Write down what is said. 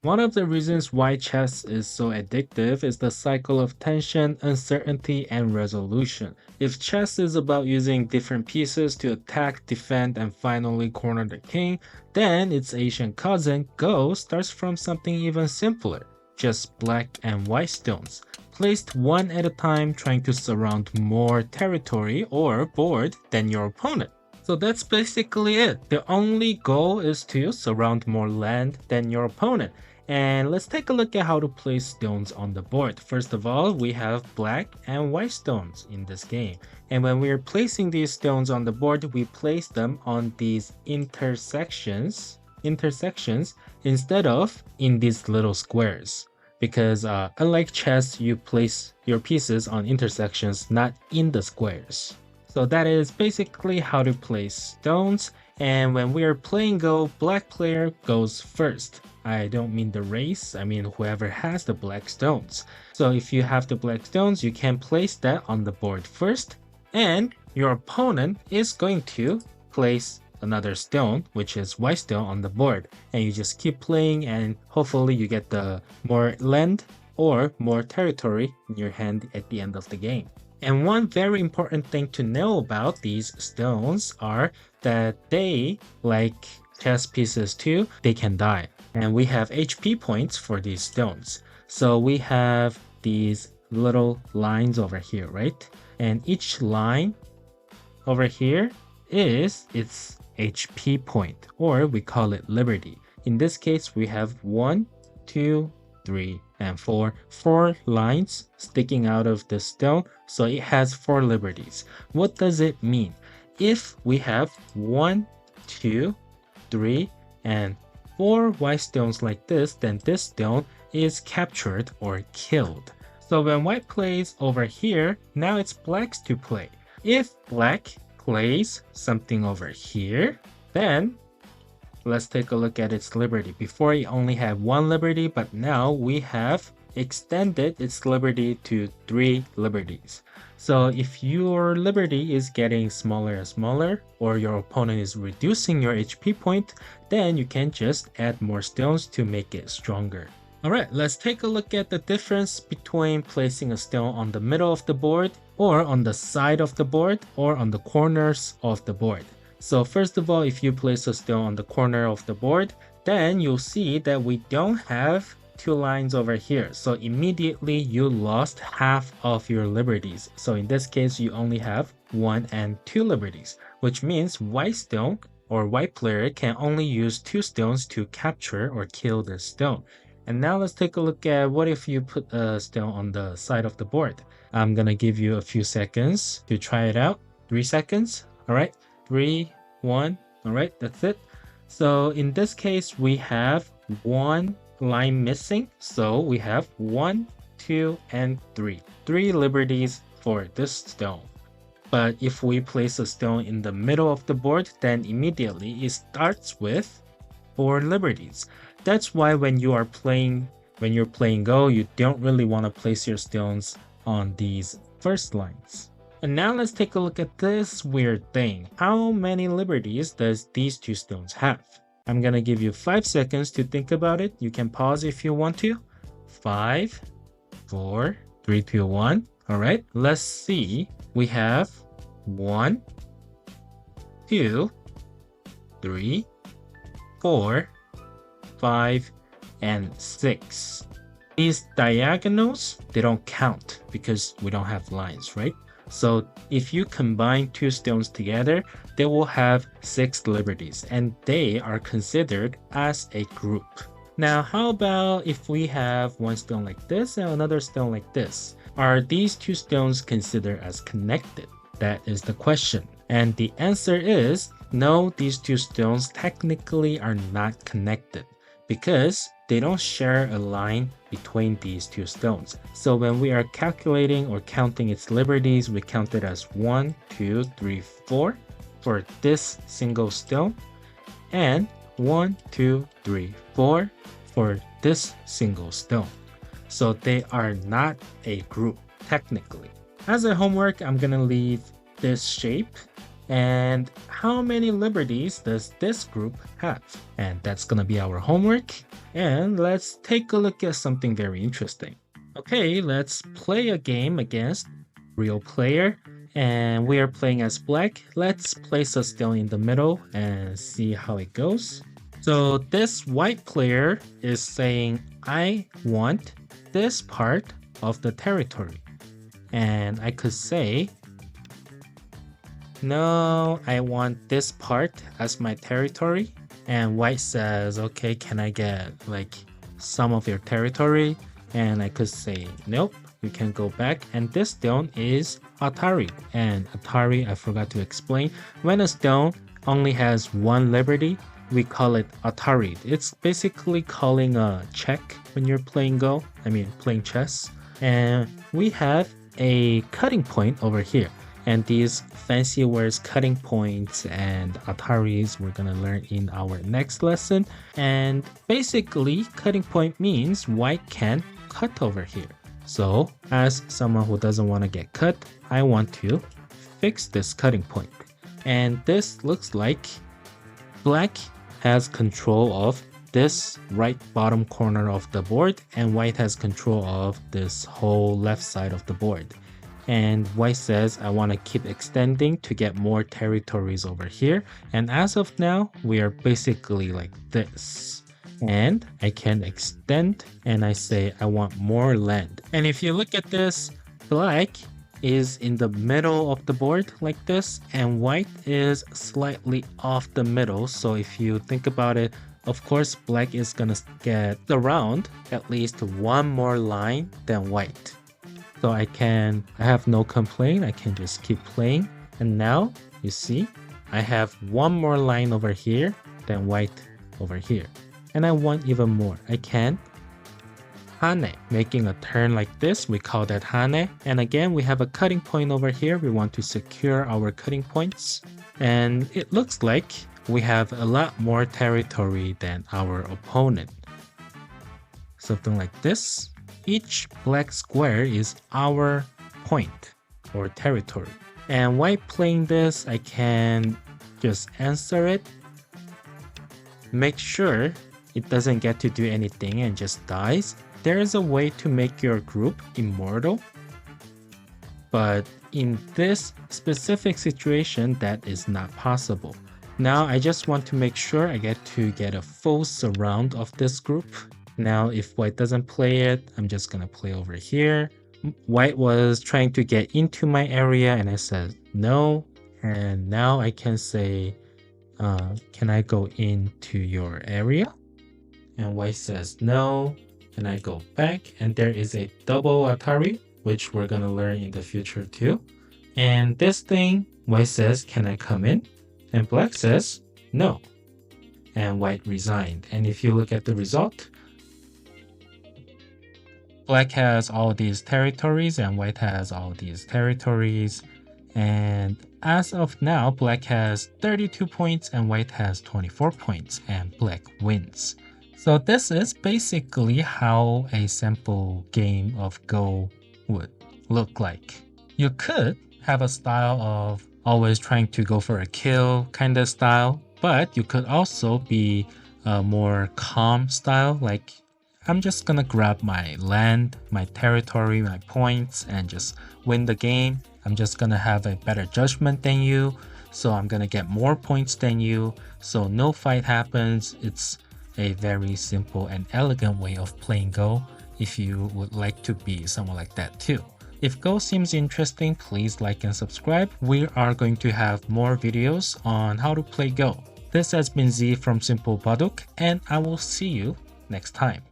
One of the reasons why chess is so addictive is the cycle of tension, uncertainty, and resolution. If chess is about using different pieces to attack, defend, and finally corner the king, then its Asian cousin, Go, starts from something even simpler. Just black and white stones, placed one at a time trying to surround more territory or board than your opponent. So that's basically it. The only goal is to surround more land than your opponent. And let's take a look at how to place stones on the board. First of all, we have black and white stones in this game. And when we are placing these stones on the board, we place them on these intersections instead of in these little squares. Because unlike chess, you place your pieces on intersections, not in the squares. So that is basically how to place stones. And when we are playing Go, black player goes first. I don't mean the race, I mean whoever has the black stones. So if you have the black stones, you can place that on the board first, and your opponent is going to place another stone, which is white stone, on the board. And you just keep playing, and hopefully you get the more land or more territory in your hand at the end of the game. And one very important thing to know about these stones are that they, like chess pieces too, they can die. And we have HP points for these stones. So we have these little lines over here, right? And each line over here is its HP point, or we call it liberty. In this case, we have 1, 2, 3, and 4 lines sticking out of the stone, so it has 4 liberties. What does it mean? If we have 1, 2, 3, and 4 white stones like this, then this stone is captured or killed. So when white plays over here, now it's black's to play. If black plays something over here, then let's take a look at its liberty. Before it only had 1 liberty, but now we have extended its liberty to 3 liberties. So if your liberty is getting smaller and smaller, or your opponent is reducing your HP point, then you can just add more stones to make it stronger. Alright, let's take a look at the difference between placing a stone on the middle of the board, or on the side of the board, or on the corners of the board. So first of all, if you place a stone on the corner of the board, then you'll see that we don't have 2 lines over here. So immediately you lost half of your liberties. So in this case, you only have 1 and 2 liberties, which means white stone or white player can only use 2 stones to capture or kill this stone. And now let's take a look at what if you put a stone on the side of the board. I'm gonna give you a few seconds to try it out. 3 seconds. All right. 3, 1. All right, that's it. So in this case, we have 1 line missing. So we have 1, 2, and 3. 3 liberties for this stone. But if we place a stone in the middle of the board, then immediately it starts with 4 liberties. That's why when you're playing Go, you don't really want to place your stones on these first lines. And now let's take a look at this weird thing. How many liberties does these 2 stones have? I'm gonna give you 5 seconds to think about it. You can pause if you want to. 5, 4, 3, 2, 1. All right, let's see. We have 1, 2, 3, 4, 5, and 6. These diagonals, they don't count because we don't have lines, right? So if you combine 2 stones together, they will have 6 liberties, and they are considered as a group. Now, how about if we have 1 stone like this and another stone like this? Are these 2 stones considered as connected? That is the question. And the answer is no, these 2 stones technically are not connected because they don't share a line between these 2 stones. So when we are calculating or counting its liberties, we count it as 1, 2, 3, 4 for this single stone, and 1, 2, 3, 4 for this single stone. So they are not a group technically. As a homework, I'm gonna leave this shape And how many liberties does this group have? And that's gonna be our homework. And let's take a look at something very interesting. Okay, let's play a game against real player. And we are playing as black. Let's place a stone in the middle and see how it goes. So this white player is saying, I want this part of the territory. And I could say, no, I want this part as my territory. And white says, okay, can I get like some of your territory? And I could say, nope, you can go back. And this stone is Atari. And Atari, I forgot to explain. When a stone only has one liberty, we call it Atari. It's basically calling a check when you're playing playing chess. And we have a cutting point over here. And these fancy words, cutting points and Ataris, we're gonna learn in our next lesson. And basically, cutting point means white can cut over here. So, as someone who doesn't want to get cut, I want to fix this cutting point. And this looks like black has control of this right bottom corner of the board, and white has control of this whole left side of the board. And white says, I want to keep extending to get more territories over here. And as of now, we are basically like this. And I can extend and I say, I want more land. And if you look at this, black is in the middle of the board like this, and white is slightly off the middle. So if you think about it, of course, black is gonna get around at least one more line than white. So I have no complaint. I can just keep playing. And now you see, I have one more line over here than white over here. And I want even more. I can hane, making a turn like this. We call that hane. And again, we have a cutting point over here. We want to secure our cutting points. And it looks like we have a lot more territory than our opponent. Something like this. Each black square is our point or territory. And while playing this, I can just answer it. Make sure it doesn't get to do anything and just dies. There is a way to make your group immortal. But in this specific situation, that is not possible. Now I just want to make sure I get a full surround of this group. Now, if white doesn't play it, I'm just gonna play over here. White was trying to get into my area and I said no. And now I can say, can I go into your area? And white says no. And I go back and there is a double Atari, which we're gonna learn in the future too. And this thing, white says, can I come in? And black says no. And white resigned. And if you look at the result, black has all these territories and white has all these territories. And as of now, black has 32 points and white has 24 points and black wins. So this is basically how a simple game of Go would look like. You could have a style of always trying to go for a kill kind of style, but you could also be a more calm style, like I'm just gonna grab my land, my territory, my points, and just win the game. I'm just gonna have a better judgment than you, so I'm gonna get more points than you, so no fight happens. It's a very simple and elegant way of playing Go if you would like to be someone like that too. If Go seems interesting, please like and subscribe. We are going to have more videos on how to play Go. This has been Z from Simple Baduk, and I will see you next time.